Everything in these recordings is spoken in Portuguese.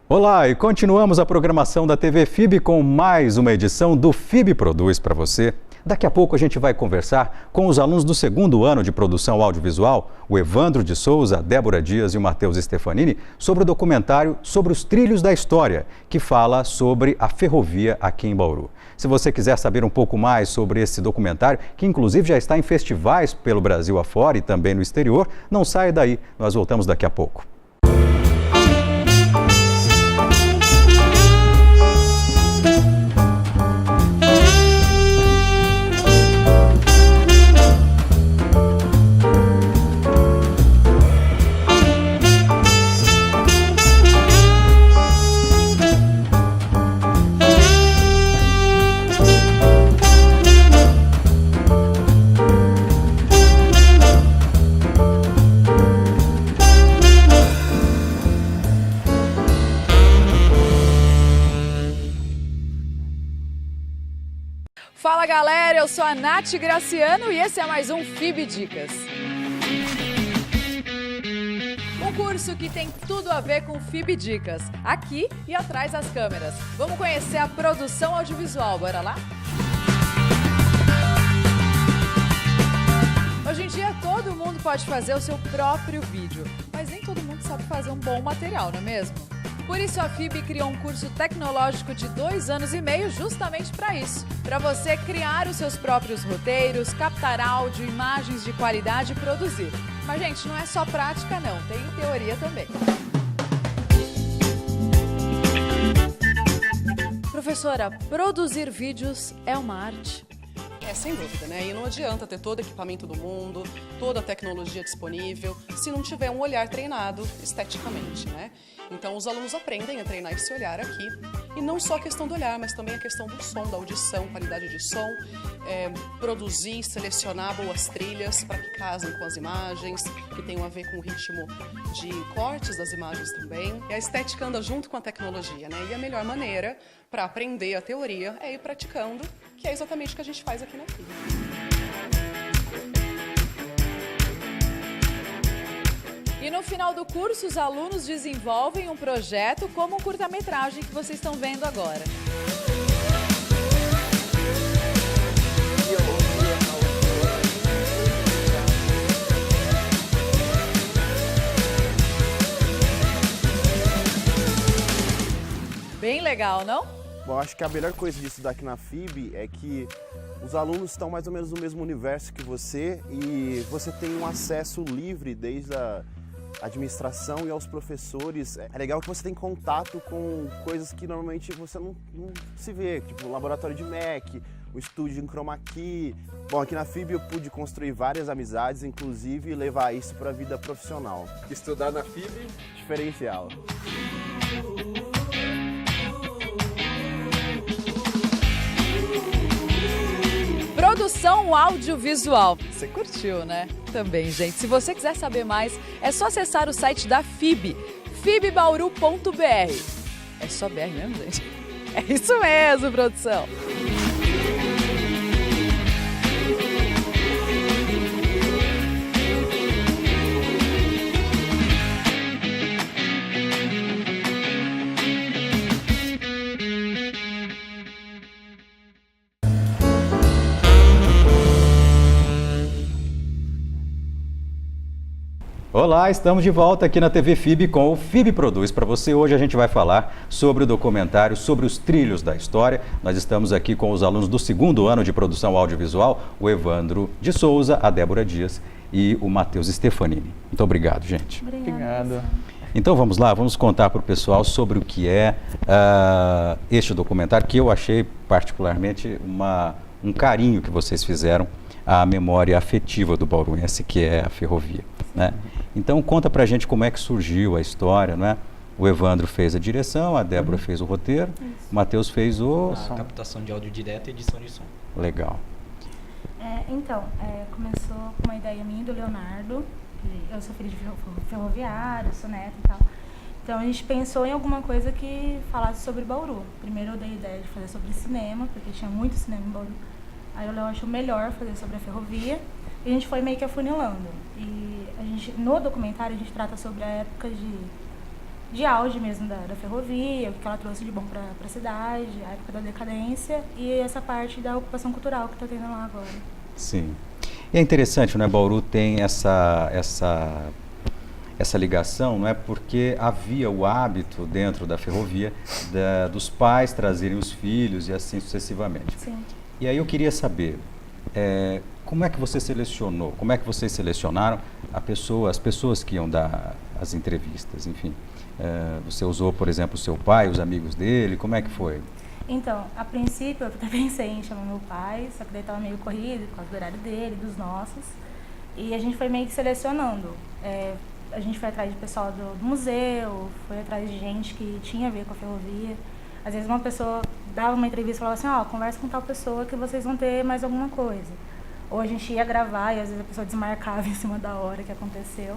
Olá, e continuamos a programação da TV FIB com mais uma edição do FIB Produz para você. Daqui a pouco a gente vai conversar com os alunos do segundo ano de produção audiovisual, o Evandro de Souza, a Débora Dias e o Matheus Stefanini, sobre o documentário Sobre os Trilhos da História, que fala sobre a ferrovia aqui em Bauru. Se você quiser saber um pouco mais sobre esse documentário, que inclusive já está em festivais pelo Brasil afora e também no exterior, não saia daí, nós voltamos daqui a pouco. Fala galera, eu sou a Nath Graciano e esse é mais um FIB Dicas. Um curso que tem tudo a ver com FIB Dicas, aqui e atrás das câmeras. Vamos conhecer a produção audiovisual, bora lá? Hoje em dia todo mundo pode fazer o seu próprio vídeo, mas nem todo mundo sabe fazer um bom material, não é mesmo? Por isso a FIB criou um curso tecnológico de 2 anos e meio justamente para isso. Para você criar os seus próprios roteiros, captar áudio, imagens de qualidade e produzir. Mas gente, não é só prática não, tem teoria também. Professora, produzir vídeos é uma arte? Sem dúvida, né? E não adianta ter todo o equipamento do mundo, toda a tecnologia disponível, se não tiver um olhar treinado esteticamente, né? Então, os alunos aprendem a treinar esse olhar aqui. E não só a questão do olhar, mas também a questão do som, da audição, qualidade de som, produzir, selecionar boas trilhas para que casem com as imagens, que tenham a ver com o ritmo de cortes das imagens também. E a estética anda junto com a tecnologia, né? E a melhor maneira para aprender a teoria é ir praticando, que é exatamente o que a gente faz aqui na FIB. E no final do curso, os alunos desenvolvem um projeto como um curta-metragem que vocês estão vendo agora. Bem legal, não? Bom, acho que a melhor coisa de estudar aqui na FIB é que os alunos estão mais ou menos no mesmo universo que você e você tem um acesso livre desde a administração e aos professores. É legal que você tem contato com coisas que normalmente você não se vê, tipo o laboratório de Mac, o estúdio em Chroma Key. Bom, aqui na FIB eu pude construir várias amizades, inclusive levar isso para a vida profissional. Estudar na FIB? Diferencial. Produção audiovisual. Você curtiu, né? Também, gente. Se você quiser saber mais, é só acessar o site da FIB, fibbauru.br. É só BR mesmo, gente? É isso mesmo, produção. Olá, estamos de volta aqui na TV FIB com o FIB Produz para você. Hoje a gente vai falar sobre o documentário Sobre os Trilhos da História. Nós estamos aqui com os alunos do segundo ano de produção audiovisual, o Evandro de Souza, a Débora Dias e o Matheus Stefanini. Muito obrigado, gente. Obrigado. Então vamos lá, vamos contar para o pessoal sobre o que é este documentário, que eu achei particularmente um carinho que vocês fizeram à memória afetiva do bauruense, que é a ferrovia, né? Então conta pra gente como é que surgiu a história, né? O Evandro fez a direção, a Débora fez o roteiro, o Matheus fez a captação de áudio direto e edição de som. Legal. Começou com uma ideia minha do Leonardo. Eu sou filho de ferroviário, sou neta e tal. Então a gente pensou em alguma coisa que falasse sobre Bauru. Primeiro eu dei a ideia de fazer sobre cinema, porque tinha muito cinema em Bauru. Aí o Léo achou melhor fazer sobre a ferrovia. E a gente foi meio que afunilando. E a gente, no documentário a gente trata sobre a época de auge mesmo da ferrovia, o que ela trouxe de bom para a cidade, a época da decadência e essa parte da ocupação cultural que está tendo lá agora. Sim. E é interessante, né? Bauru tem essa ligação, não é? Porque havia o hábito dentro da ferrovia dos pais trazerem os filhos e assim sucessivamente. Sim. E aí eu queria saber, como é que você selecionou, como é que vocês selecionaram as pessoas que iam dar as entrevistas, enfim. Você usou, por exemplo, o seu pai, os amigos dele, como é que foi? Então, a princípio eu até pensei em chamar meu pai, só que daí estava meio corrido, por causa do horário dele, dos nossos. E a gente foi meio que selecionando. A gente foi atrás de pessoal do museu, foi atrás de gente que tinha a ver com a ferrovia. Às vezes uma pessoa dava uma entrevista e falava assim, conversa com tal pessoa que vocês vão ter mais alguma coisa. Ou a gente ia gravar e às vezes a pessoa desmarcava em cima da hora que aconteceu.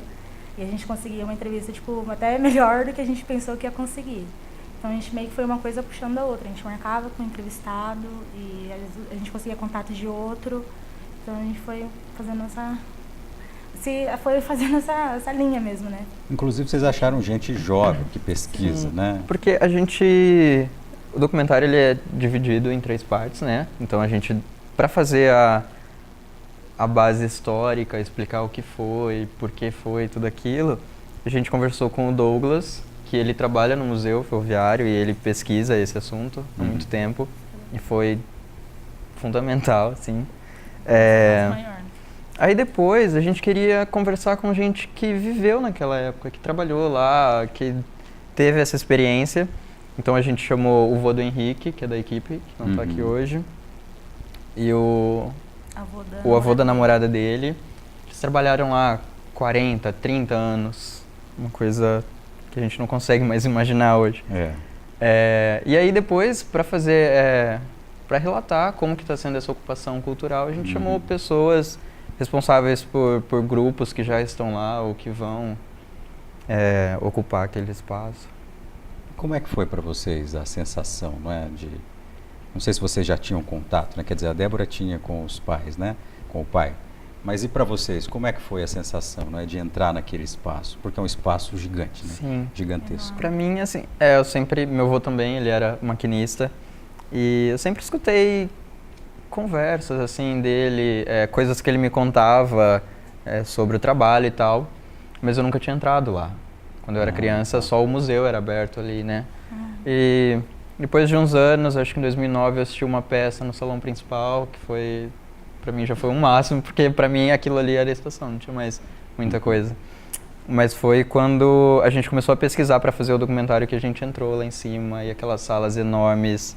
E a gente conseguia uma entrevista, até melhor do que a gente pensou que ia conseguir. Então a gente meio que foi uma coisa puxando a outra. A gente marcava com o entrevistado e às vezes a gente conseguia contato de outro. Então a gente foi fazendo essa linha mesmo, né? Inclusive vocês acharam gente jovem que pesquisa, Sim, né? Porque o documentário ele é dividido em 3 partes, né? Então a gente, para fazer a base histórica, explicar o que foi, por que foi, tudo aquilo, a gente conversou com o Douglas, que ele trabalha no Museu Ferroviário e ele pesquisa esse assunto há muito tempo e foi fundamental, assim. Maior. Aí depois a gente queria conversar com gente que viveu naquela época, que trabalhou lá, que teve essa experiência. Então a gente chamou o vô do Henrique, que é da equipe, que não está aqui hoje, e o avô da namorada dele. Eles trabalharam lá 40, 30 anos, uma coisa que a gente não consegue mais imaginar hoje. E aí depois, para relatar como que está sendo essa ocupação cultural, a gente chamou pessoas responsáveis por grupos que já estão lá ou que vão ocupar aquele espaço. Como é que foi para vocês a sensação, não é? Não sei se vocês já tinham contato, né? Quer dizer, a Débora tinha com os pais, né? Com o pai. Mas e para vocês, como é que foi a sensação, não é? De entrar naquele espaço? Porque é um espaço gigante, né? Sim. Gigantesco. Para mim, assim, meu avô também, ele era maquinista e eu sempre escutei conversas, assim, dele, coisas que ele me contava sobre o trabalho e tal, mas eu nunca tinha entrado lá. Quando eu era criança, só o museu era aberto ali, né? E depois de uns anos, acho que em 2009, eu assisti uma peça no salão principal, que foi, pra mim, já foi um máximo, porque pra mim aquilo ali era a estação, não tinha mais muita coisa. Mas foi quando a gente começou a pesquisar para fazer o documentário que a gente entrou lá em cima, e aquelas salas enormes,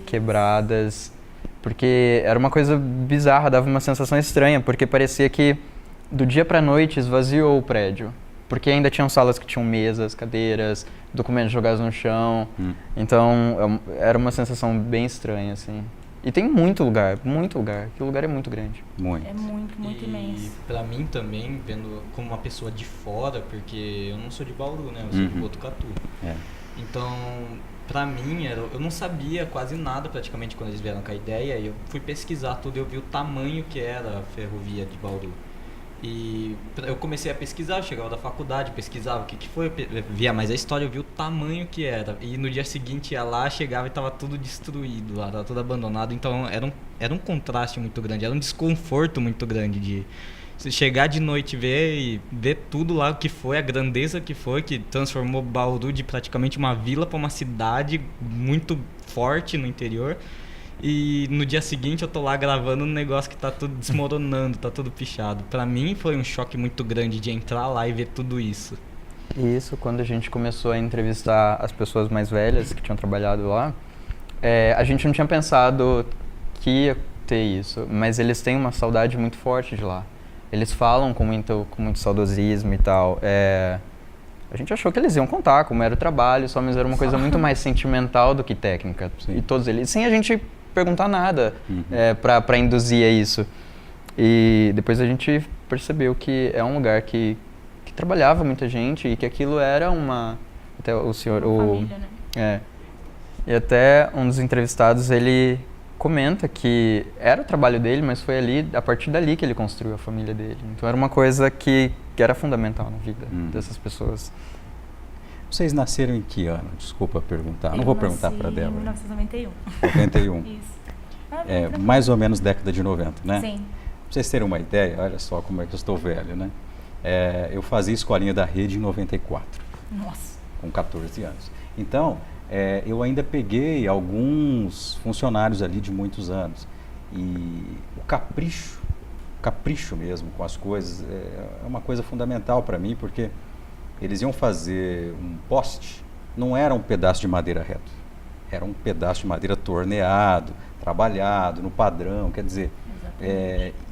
quebradas, porque era uma coisa bizarra, dava uma sensação estranha, porque parecia que do dia pra noite esvaziou o prédio. Porque ainda tinham salas que tinham mesas, cadeiras, documentos jogados no chão. Então, era uma sensação bem estranha, assim. E tem muito lugar. Aquele lugar é muito grande. Muito. É muito imenso. E pra mim também, vendo como uma pessoa de fora, porque eu não sou de Bauru, né? Eu sou de Botucatu. Então, pra mim, eu não sabia quase nada praticamente quando eles vieram com a ideia. E eu fui pesquisar tudo e eu vi o tamanho que era a ferrovia de Bauru. E eu comecei a pesquisar, eu chegava da faculdade, pesquisava o que foi, eu via mais a história, eu vi o tamanho que era. E no dia seguinte ia lá, chegava e estava tudo destruído lá, estava tudo abandonado. Então era um contraste muito grande, era um desconforto muito grande de chegar de noite e ver tudo lá, o que foi, a grandeza que foi, que transformou Bauru de praticamente uma vila para uma cidade muito forte no interior. E no dia seguinte eu tô lá gravando um negócio que tá tudo desmoronando, tá tudo pichado. Pra mim foi um choque muito grande de entrar lá e ver tudo isso. E isso, quando a gente começou a entrevistar as pessoas mais velhas que tinham trabalhado lá, a gente não tinha pensado que ia ter isso, mas eles têm uma saudade muito forte de lá. Eles falam com muito saudosismo e tal. A gente achou que eles iam contar como era o trabalho, mas era uma coisa muito mais sentimental do que técnica. Sim. E todos eles, sem a gente perguntar nada para induzir a isso. E depois a gente percebeu que é um lugar que trabalhava muita gente e que aquilo era até o senhor, família, né? E até um dos entrevistados, ele comenta que era o trabalho dele, mas foi a partir dali que ele construiu a família dele. Então era uma coisa que era fundamental na vida dessas pessoas. Vocês nasceram em que ano? Desculpa perguntar. Não vou perguntar para a Em Débora. 1991. 91. Isso. Mais ou menos década de 90, né? Sim. Pra vocês terem uma ideia, olha só como é que eu estou velho, né? Eu fazia escolinha da rede em 94. Nossa. Com 14 anos. Então, eu ainda peguei alguns funcionários ali de muitos anos. E o capricho mesmo com as coisas, é uma coisa fundamental para mim, porque eles iam fazer um poste, não era um pedaço de madeira reto, era um pedaço de madeira torneado, trabalhado, no padrão, quer dizer,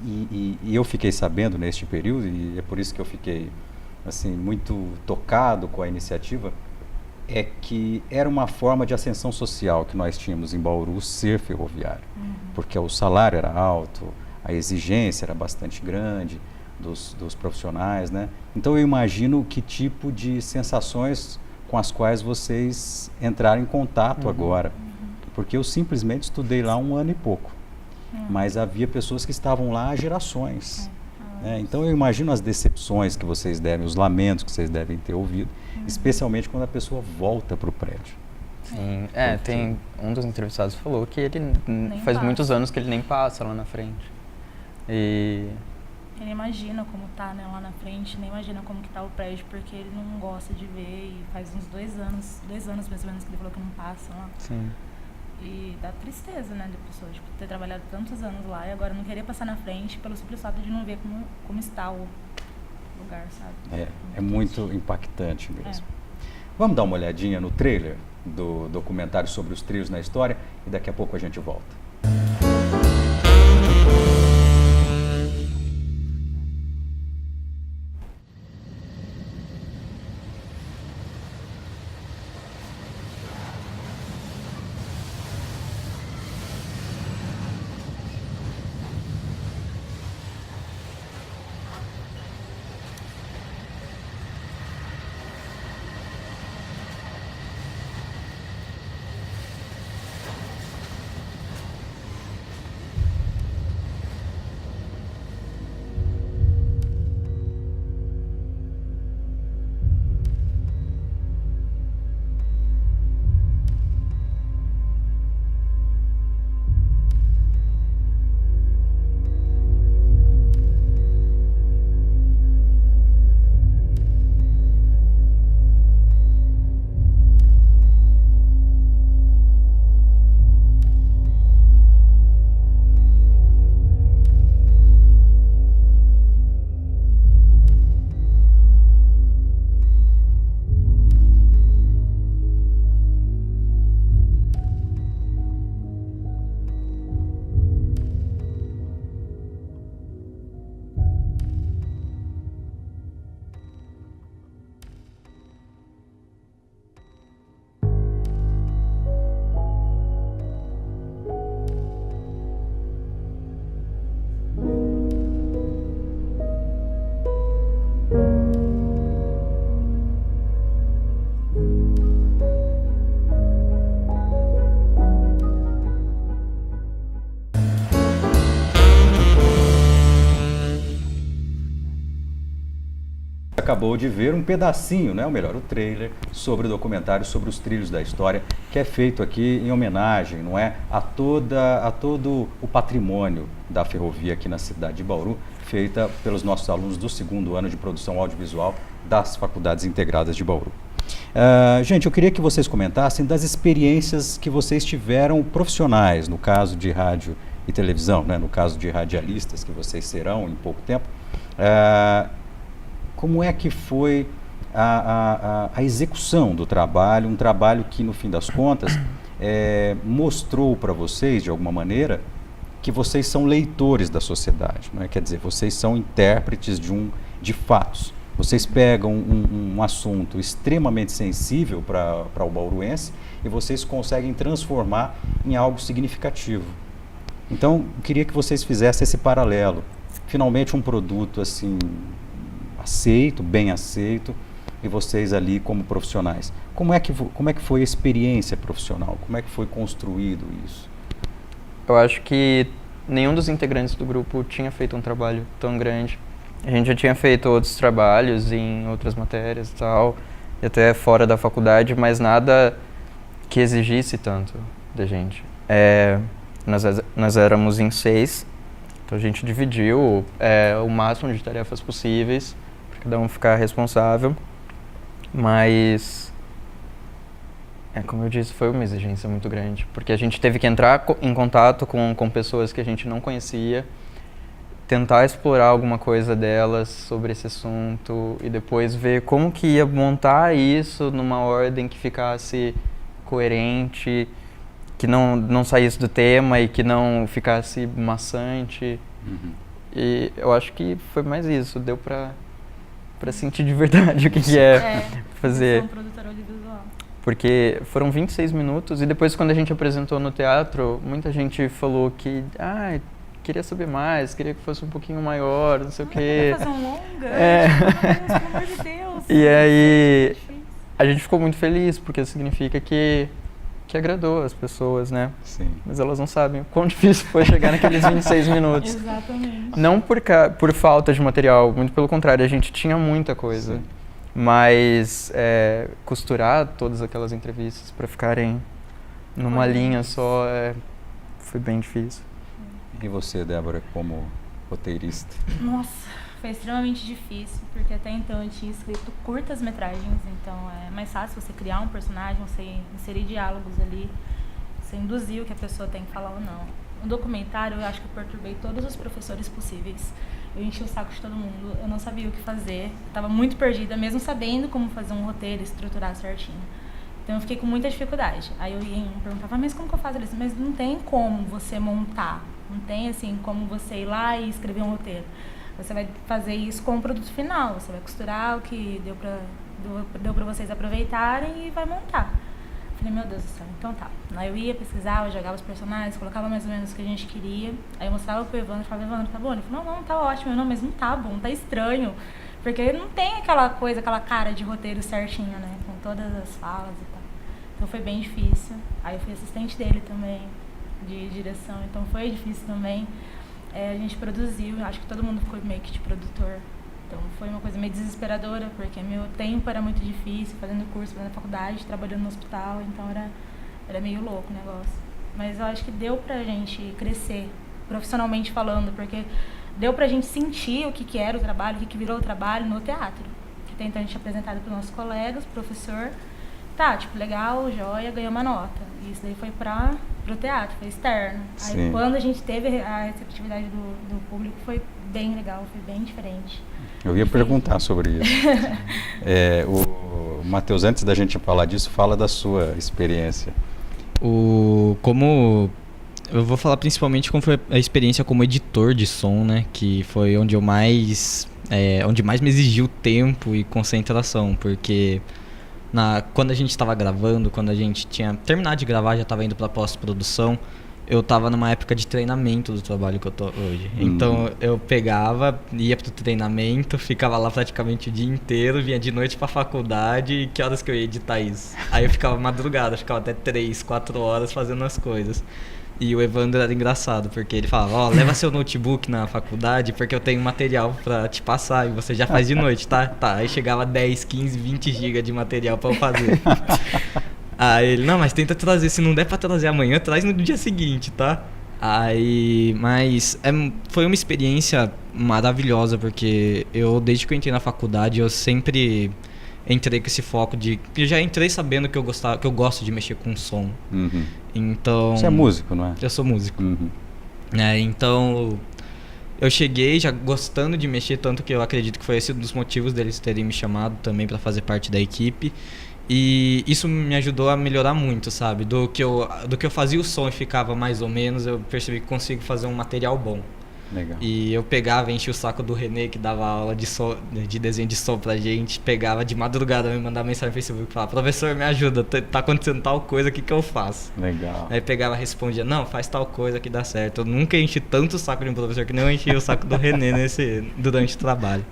e eu fiquei sabendo neste período, e é por isso que eu fiquei assim, muito tocado com a iniciativa, é que era uma forma de ascensão social que nós tínhamos em Bauru ser ferroviário, porque o salário era alto, a exigência era bastante grande dos profissionais, né? Então eu imagino que tipo de sensações com as quais vocês entraram em contato agora, porque eu simplesmente estudei lá 1 ano e pouco, mas havia pessoas que estavam lá há gerações. Então eu imagino as decepções que vocês devem, os lamentos que vocês devem ter ouvido, especialmente quando a pessoa volta para o prédio. Sim, tem um dos entrevistados falou que ele faz passa. muitos anos que ele nem passa lá na frente. E Ele imagina como tá, né, lá na frente, nem imagina como que tá o prédio, porque ele não gosta de ver, e faz uns 2 anos mais ou menos que ele falou que não passa lá. sim. E dá tristeza, né, da pessoa, tipo, ter trabalhado tantos anos lá e agora não querer passar na frente pelo simples fato de não ver como está o lugar, sabe? É muito impactante mesmo. Vamos dar uma olhadinha no trailer do documentário sobre os trilhos na história e daqui a pouco a gente volta. Acabou de ver um pedacinho, né, ou melhor, o trailer sobre o documentário sobre os trilhos da história, que é feito aqui em homenagem, não é, a todo o patrimônio da ferrovia aqui na cidade de Bauru, feita pelos nossos alunos do 2º ano de produção audiovisual das Faculdades Integradas de Bauru. Gente, eu queria que vocês comentassem das experiências que vocês tiveram profissionais, no caso de rádio e televisão, né, no caso de radialistas, que vocês serão em pouco tempo. Como é que foi a execução do trabalho, um trabalho que, no fim das contas, mostrou para vocês, de alguma maneira, que vocês são leitores da sociedade, não é? Quer dizer, vocês são intérpretes de fatos. Vocês pegam um assunto extremamente sensível para o bauruense e vocês conseguem transformar em algo significativo. Então, eu queria que vocês fizessem esse paralelo. Finalmente, um produto assim aceito, bem aceito, e vocês ali como profissionais. Como é que foi a experiência profissional? Como é que foi construído isso? Eu acho que nenhum dos integrantes do grupo tinha feito um trabalho tão grande. A gente já tinha feito outros trabalhos em outras matérias e tal, e até fora da faculdade, mas nada que exigisse tanto da gente. Nós éramos em 6, então a gente dividiu o máximo de tarefas possíveis para cada um ficar responsável, mas, como eu disse, foi uma exigência muito grande, porque a gente teve que entrar em contato com pessoas que a gente não conhecia, tentar explorar alguma coisa delas sobre esse assunto e depois ver como que ia montar isso numa ordem que ficasse coerente, que não saísse do tema e que não ficasse maçante. E eu acho que foi mais isso, deu pra sentir de verdade o que é fazer. Eu sou um produtor audiovisual. Porque foram 26 minutos e depois quando a gente apresentou no teatro, muita gente falou que queria saber mais, queria que fosse um pouquinho maior, não sei o quê. Fazer um longa? Pelo amor de Deus. E aí a gente ficou muito feliz, porque significa que agradou as pessoas, né? Sim. Mas elas não sabem o quão difícil foi chegar naqueles 26 minutos. Exatamente. Não por falta de material, muito pelo contrário, a gente tinha muita coisa. Sim. Mas costurar todas aquelas entrevistas para ficarem numa linha só foi bem difícil. E você, Débora, como roteirista? Nossa, foi extremamente difícil, porque até então eu tinha escrito curtas-metragens, então é mais fácil você criar um personagem, você inserir diálogos ali, você induzir o que a pessoa tem que falar ou não. No documentário, eu acho que eu perturbei todos os professores possíveis. Eu enchi o saco de todo mundo, eu não sabia o que fazer, eu estava muito perdida, mesmo sabendo como fazer um roteiro, estruturar certinho. Então eu fiquei com muita dificuldade. Aí eu ia e perguntava, mas como que eu faço isso? Mas não tem como você montar, não tem assim como você ir lá e escrever um roteiro. Você vai fazer isso com o produto final, você vai costurar o que deu pra vocês aproveitarem e vai montar. Falei, meu Deus do céu, então tá. Aí eu ia, pesquisava, jogava os personagens, colocava mais ou menos o que a gente queria. Aí eu mostrava pro Evandro, falava, Evandro, tá bom? Ele falou, não, tá ótimo. Eu, não, mas não tá bom, tá estranho. Porque não tem aquela coisa, aquela cara de roteiro certinha, né? Com todas as falas e tal. Então foi bem difícil. Aí eu fui assistente dele também, de direção, então foi difícil também. A gente produziu, acho que todo mundo ficou meio que de produtor. Então foi uma coisa meio desesperadora, porque meu tempo era muito difícil, fazendo curso, fazendo faculdade, trabalhando no hospital, então era meio louco o negócio. Mas eu acho que deu pra gente crescer, profissionalmente falando, porque deu pra gente sentir o que era o trabalho, o que virou o trabalho no teatro. Que até então a gente tinha apresentado para os nossos colegas, professor, tá, tipo, legal, joia, ganhou uma nota. E isso daí foi pro teatro, foi externo. Sim. Aí quando a gente teve a receptividade do público, foi bem legal, foi bem diferente. Eu ia perguntar sobre isso. O Matheus, antes da gente falar disso, fala da sua experiência. Eu vou falar principalmente como foi a experiência como editor de som, né? Que foi onde mais me exigiu tempo e concentração, porque quando a gente estava gravando, quando a gente tinha terminado de gravar, já estava indo para pós-produção, eu estava numa época de treinamento do trabalho que eu tô hoje. Então eu pegava, ia pro treinamento, ficava lá praticamente o dia inteiro, vinha de noite pra faculdade, e que horas que eu ia editar isso? Aí eu ficava madrugada, ficava até 3, 4 horas fazendo as coisas. E o Evandro era engraçado, porque ele falava, leva seu notebook na faculdade, porque eu tenho material pra te passar, e você já faz de noite, tá? Tá, aí chegava 10, 15, 20 GB de material pra eu fazer. Aí ele, não, mas tenta trazer, se não der pra trazer amanhã, traz no dia seguinte, tá? Foi uma experiência maravilhosa, porque desde que eu entrei na faculdade, eu sempre entrei com esse foco eu já entrei sabendo que eu gosto de mexer com som. Então... Você é músico, não é? Eu sou músico. Então, eu cheguei já gostando de mexer, tanto que eu acredito que foi esse um dos motivos deles terem me chamado também para fazer parte da equipe. E isso me ajudou a melhorar muito, sabe? Do que eu fazia o som e ficava mais ou menos, eu percebi que consigo fazer um material bom. Legal. E eu pegava, enchia o saco do René, que dava aula de desenho de som pra gente, pegava de madrugada, me mandava mensagem no Facebook e falava, professor, me ajuda, tá acontecendo tal coisa, o que eu faço? Legal. Aí pegava e respondia, não, faz tal coisa que dá certo. Eu nunca enchi tanto o saco de um professor que nem eu enchi o saco do René durante o trabalho.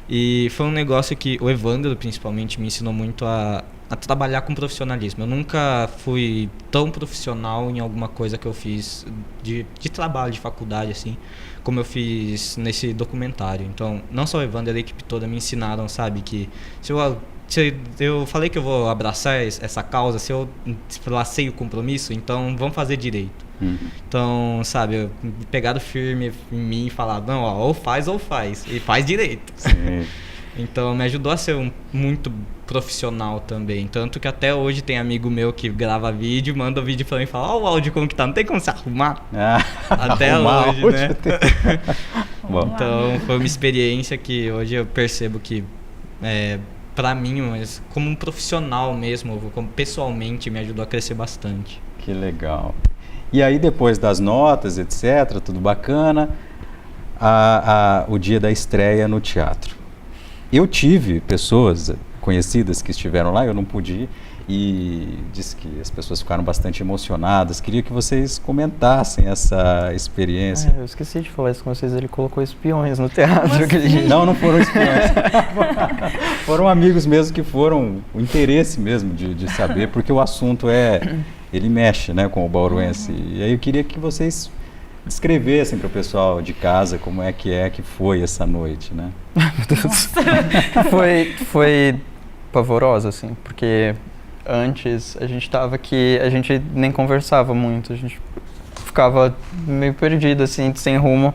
E foi um negócio que o Evandro, principalmente, me ensinou muito a trabalhar com profissionalismo. Eu nunca fui tão profissional em alguma coisa que eu fiz de trabalho, de faculdade, assim, como eu fiz nesse documentário. Então, não só o Evandro, a equipe toda me ensinaram, sabe, que se eu eu falei que eu vou abraçar essa causa, se eu lacei o compromisso, então vamos fazer direito. Então, sabe, pegaram firme em mim e falaram, não, ó, ou faz, e faz direito. Sim. Então, me ajudou a ser muito profissional também. Tanto que até hoje tem amigo meu que grava vídeo, manda o vídeo pra mim e fala, ó o áudio como que tá, não tem como se arrumar? Até hoje, né? Bom. Então, foi uma experiência que hoje eu percebo que, pra mim, mas como um profissional mesmo, como pessoalmente, me ajudou a crescer bastante. Que legal. E aí, depois das notas, etc., tudo bacana, o dia da estreia no teatro. Eu tive pessoas conhecidas que estiveram lá, eu não pude ir, e disse que as pessoas ficaram bastante emocionadas. Queria que vocês comentassem essa experiência. Eu esqueci de falar isso com vocês, ele colocou espiões no teatro. Não foram espiões. Foram amigos mesmo que foram o interesse mesmo de saber, porque o assunto ele mexe, né, com o bauruense. E aí eu queria que vocês descrevessem para o pessoal de casa como é que foi essa noite, né? Foi pavorosa, assim, porque antes a gente tava aqui, a gente nem conversava muito, a gente ficava meio perdido, assim, sem rumo.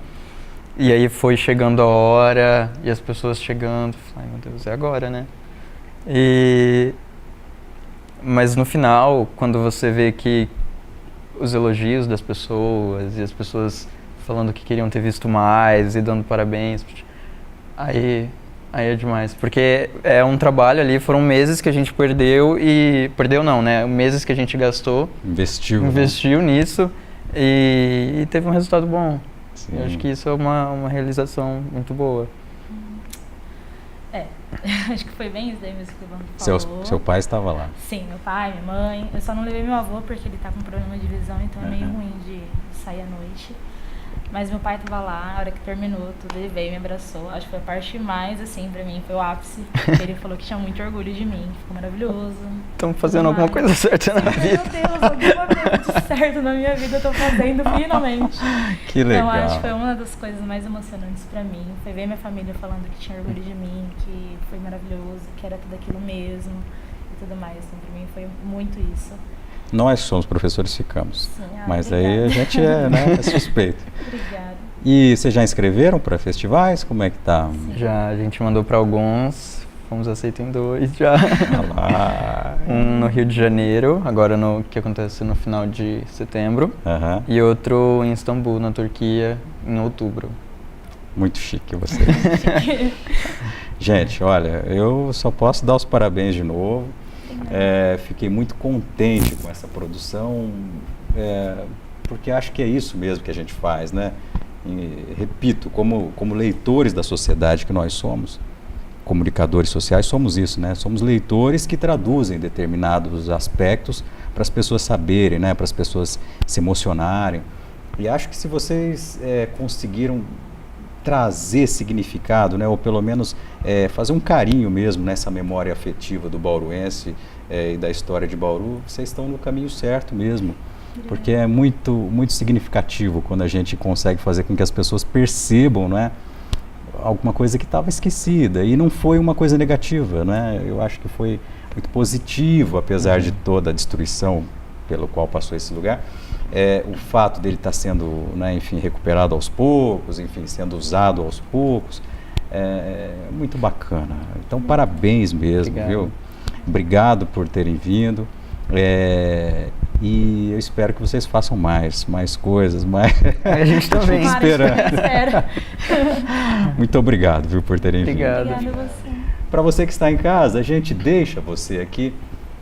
E aí foi chegando a hora, e as pessoas chegando, ai meu Deus, é agora, né? Mas no final, quando você vê que os elogios das pessoas e as pessoas falando que queriam ter visto mais e dando parabéns, aí é demais. Porque é um trabalho ali, foram meses que a gente perdeu não, né? Meses que a gente gastou. Investiu nisso e teve um resultado bom. Sim. Eu acho que isso é uma realização muito boa. Acho que foi bem isso daí mesmo que o Evandro falou. Seu pai estava lá? Sim, meu pai, minha mãe. Eu só não levei meu avô porque ele tá com problema de visão, então é meio ruim de sair à noite. Mas meu pai tava lá, a hora que terminou tudo, ele veio e me abraçou. Acho que foi a parte mais, assim, pra mim, foi o ápice. Ele falou que tinha muito orgulho de mim, que ficou maravilhoso. Estamos fazendo alguma coisa certa na vida. Meu Deus, alguma coisa de certo na minha vida eu tô fazendo finalmente. Que legal. Então, acho que foi uma das coisas mais emocionantes pra mim. Foi ver minha família falando que tinha orgulho de mim, que foi maravilhoso, que era tudo aquilo mesmo e tudo mais. Então, pra mim, foi muito isso. Nós somos professores, ficamos. Sim, mas obrigada. aí a gente é suspeito. Obrigada. E vocês já inscreveram para festivais? Como é que tá? Já, a gente mandou para alguns, fomos aceitos em 2 já. Um no Rio de Janeiro, agora que acontece no final de setembro. E outro em Istambul, na Turquia, em outubro. Muito chique você. Gente, olha, eu só posso dar os parabéns de novo. Fiquei muito contente com essa produção, porque acho que é isso mesmo que a gente faz, né? E, repito, como leitores da sociedade que nós somos, comunicadores sociais, somos isso, né? Somos leitores que traduzem determinados aspectos para as pessoas saberem, né? Para as pessoas se emocionarem. E acho que se vocês conseguiram trazer significado, né? Ou pelo menos fazer um carinho mesmo nessa memória afetiva do bauruense e da história de Bauru, vocês estão no caminho certo mesmo. Porque é muito, muito significativo quando a gente consegue fazer com que as pessoas percebam, né, alguma coisa que estava esquecida. E não foi uma coisa negativa, né? Eu acho que foi muito positivo, apesar de toda a destruição pelo qual passou esse lugar. O fato dele estar sendo, né, enfim, recuperado aos poucos, enfim, sendo usado aos poucos, é muito bacana. Então, parabéns mesmo, Obrigado. Viu? Obrigado por terem vindo. E eu espero que vocês façam mais coisas, A gente também. espera. Muito obrigado, viu, por terem vindo. Obrigada a você. Para você que está em casa, a gente deixa você aqui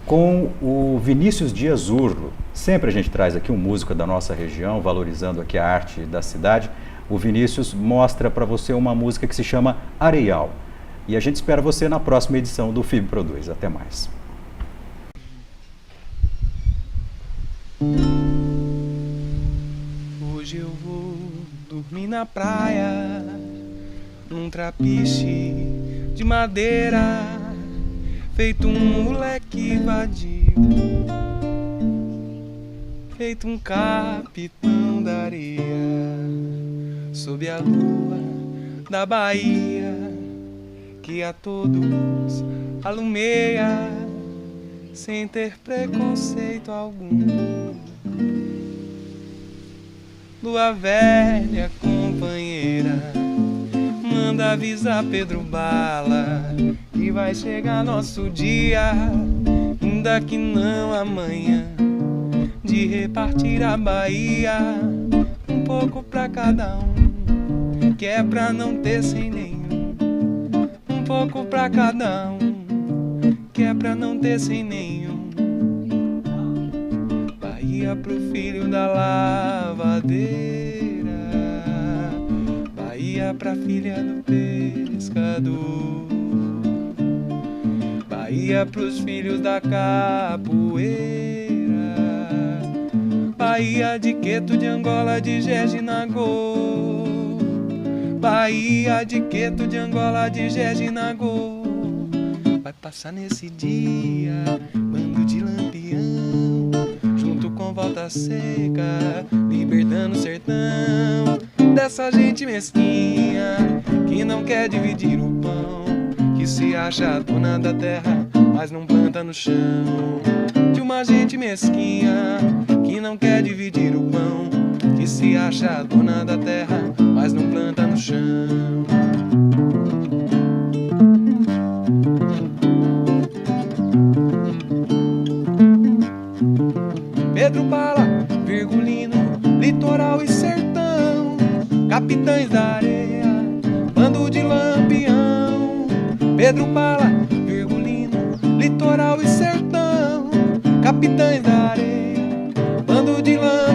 com o Vinícius Dias Urlo. Sempre a gente traz aqui um músico da nossa região, valorizando aqui a arte da cidade. O Vinícius mostra para você uma música que se chama Areial. E a gente espera você na próxima edição do FIB Produz. Até mais. Hoje eu vou dormir na praia, num trapiche de madeira, feito um moleque vadio, feito um capitão da areia, sob a lua da Bahia, que a todos alumeia sem ter preconceito algum. Lua velha, companheira, manda avisar Pedro Bala que vai chegar nosso dia, ainda que não amanhã, de repartir a Bahia, um pouco pra cada um, que é pra não ter sem nenhum. Um pouco pra cada um, que é pra não ter sem nenhum. Bahia pro filho da lavadeira, Bahia pra filha do pescador, Bahia pros filhos da capoeira, Bahia de Queto, de Angola, de Jejinagô, Bahia de Queto, de Angola, de Jejinagô. Vai passar nesse dia bando de lampião, junto com Volta Seca, libertando o sertão dessa gente mesquinha que não quer dividir o pão, que se acha dona da terra, mas não planta no chão. De uma gente mesquinha que não quer dividir o pão, que se acha dona da terra, mas não planta no chão. Pedro Bala, Virgulino, litoral e sertão, capitães da areia, bando de lampião. Pedro Bala, Virgulino, litoral e sertão, capitães da areia, bando de lampião.